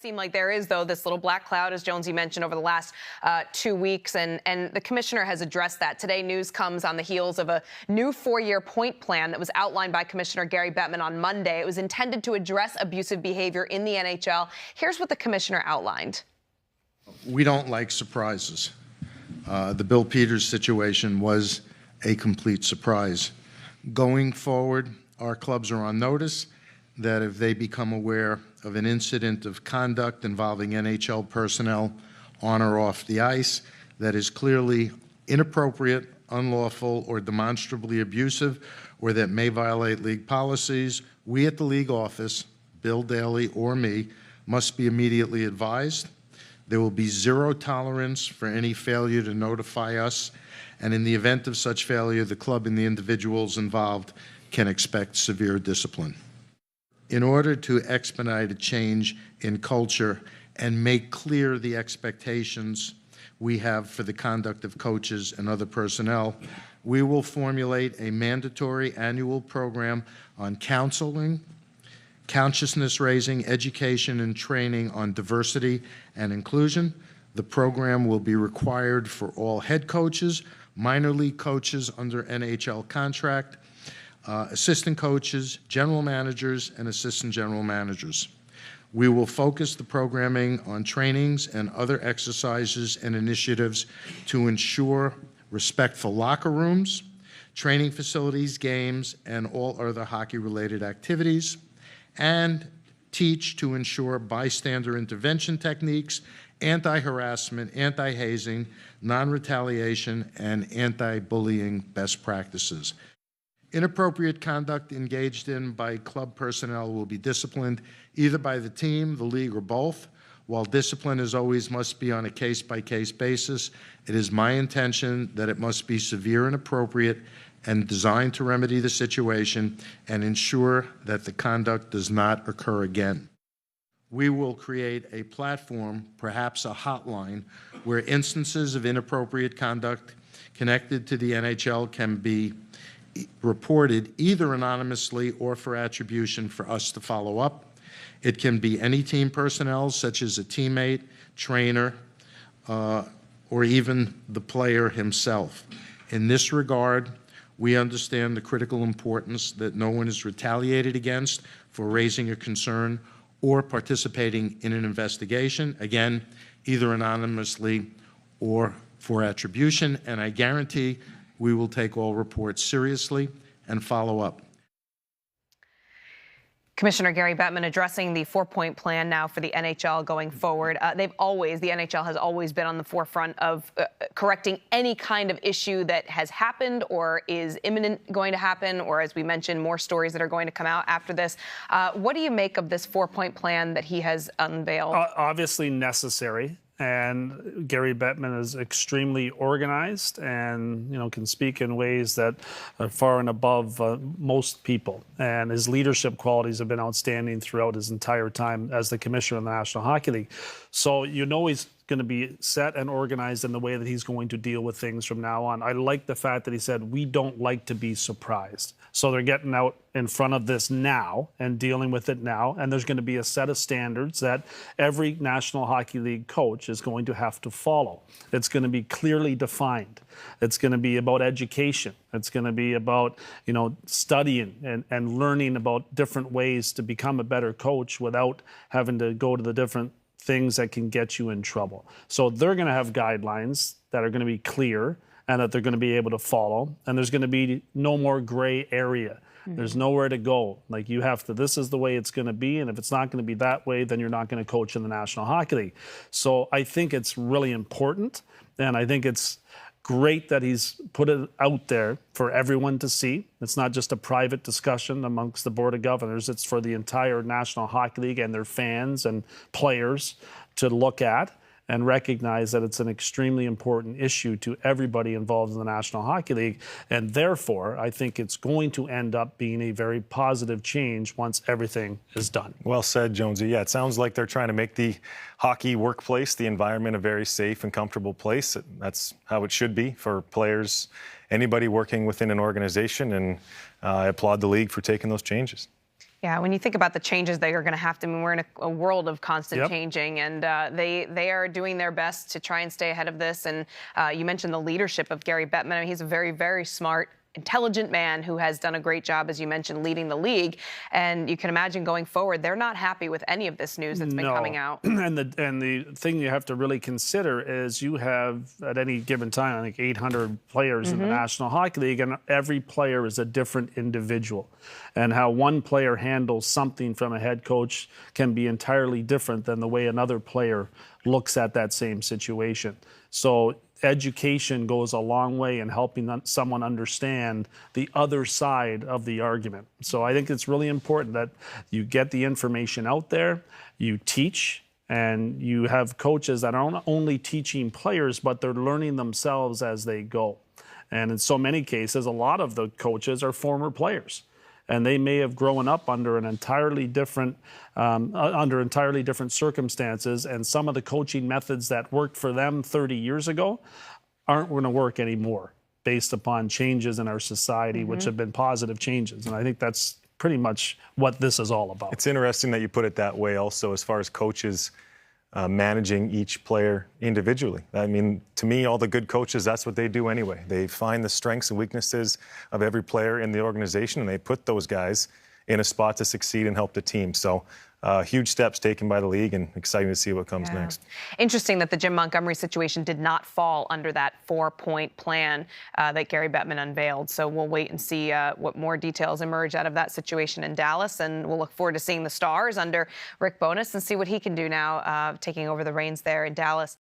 seem like there is, though, this little black cloud, as Jonesy mentioned, over the last 2 weeks, and the commissioner has addressed that. Today, news comes on the heels of a new 4-year point plan that was outlined by Commissioner Gary Bettman on Monday. It was intended to address abusive behavior in the NHL. Here's what the commissioner outlined. We don't like surprises. The Bill Peters situation was a complete surprise. Going forward, our clubs are on notice that if they become aware of an incident of conduct involving NHL personnel on or off the ice that is clearly inappropriate, unlawful, or demonstrably abusive, or that may violate league policies, we at the league office, Bill Daly or me, must be immediately advised. There will be zero tolerance for any failure to notify us, and in the event of such failure, the club and the individuals involved can expect severe discipline. In order to expedite a change in culture and make clear the expectations we have for the conduct of coaches and other personnel, we will formulate a mandatory annual program on counseling, consciousness raising, education, and training on diversity and inclusion. The program will be required for all head coaches, minor league coaches under NHL contract, assistant coaches, general managers, and assistant general managers. We will focus the programming on trainings and other exercises and initiatives to ensure respectful locker rooms, training facilities, games, and all other hockey-related activities, and teach to ensure bystander intervention techniques, anti-harassment, anti-hazing, non-retaliation, and anti-bullying best practices. Inappropriate conduct engaged in by club personnel will be disciplined either by the team, the league, or both. While discipline, as always, must be on a case-by-case basis, it is my intention that it must be severe and appropriate and designed to remedy the situation and ensure that the conduct does not occur again. We will create a platform, perhaps a hotline, where instances of inappropriate conduct connected to the NHL can be reported either anonymously or for attribution for us to follow up. It can be any team personnel, such as a teammate, trainer, or even the player himself. In this regard, we understand the critical importance that no one is retaliated against for raising a concern or participating in an investigation, again, either anonymously or for attribution, and I guarantee we will take all reports seriously and follow up. Commissioner Gary Bettman addressing the 4-point plan now for the NHL going forward. The NHL has always been on the forefront of correcting any kind of issue that has happened or is imminent going to happen, or as we mentioned, more stories that are going to come out after this. What do you make of this 4-point plan that he has unveiled? Obviously necessary. And Gary Bettman is extremely organized and, can speak in ways that are far and above most people. And his leadership qualities have been outstanding throughout his entire time as the commissioner of the National Hockey League. So he's going to be set and organized in the way that he's going to deal with things from now on. I like the fact that he said, we don't like to be surprised. So they're getting out in front of this now and dealing with it now. And there's going to be a set of standards that every National Hockey League coach is going to have to follow. It's going to be clearly defined. It's going to be about education. It's going to be about, studying and learning about different ways to become a better coach without having to go to the different things that can get you in trouble. So they're going to have guidelines that are going to be clear and that they're going to be able to follow. And there's going to be no more gray area. Mm-hmm. There's nowhere to go. Like this is the way it's going to be. And if it's not going to be that way, then you're not going to coach in the National Hockey League. So I think it's really important. And I think it's great that he's put it out there for everyone to see. It's not just a private discussion amongst the Board of Governors. It's for the entire National Hockey League and their fans and players to look at and recognize that it's an extremely important issue to everybody involved in the National Hockey League. And therefore, I think it's going to end up being a very positive change once everything is done. Well said, Jonesy. Yeah, it sounds like they're trying to make the hockey workplace, the environment, a very safe and comfortable place. That's how it should be for players, anybody working within an organization. And I applaud the league for taking those changes. Yeah, when you think about the changes they are going to have to, I mean, we're in a world of constant Yep. changing, and they are doing their best to try and stay ahead of this. And you mentioned the leadership of Gary Bettman. I mean, he's a very, very smart, intelligent man who has done a great job, as you mentioned, leading the league. And you can imagine going forward, they're not happy with any of this news that's been coming out. And the thing you have to really consider is you have at any given time, I think 800 players in the National Hockey League, and every player is a different individual. And how one player handles something from a head coach can be entirely different than the way another player looks at that same situation. So education goes a long way in helping someone understand the other side of the argument. So I think it's really important that you get the information out there, you teach, and you have coaches that aren't only teaching players, but they're learning themselves as they go. And in so many cases, a lot of the coaches are former players. And they may have grown up under entirely different circumstances, and some of the coaching methods that worked for them 30 years ago aren't going to work anymore, based upon changes in our society, which have been positive changes. And I think that's pretty much what this is all about. It's interesting that you put it that way. Also, as far as coaches managing each player individually. I mean, to me, all the good coaches, that's what they do anyway. They find the strengths and weaknesses of every player in the organization, and they put those guys in a spot to succeed and help the team. So huge steps taken by the league, and exciting to see what comes next. Interesting that the Jim Montgomery situation did not fall under that 4-point plan that Gary Bettman unveiled. So we'll wait and see what more details emerge out of that situation in Dallas, and we'll look forward to seeing the Stars under Rick Bowness and see what he can do now, taking over the reins there in Dallas.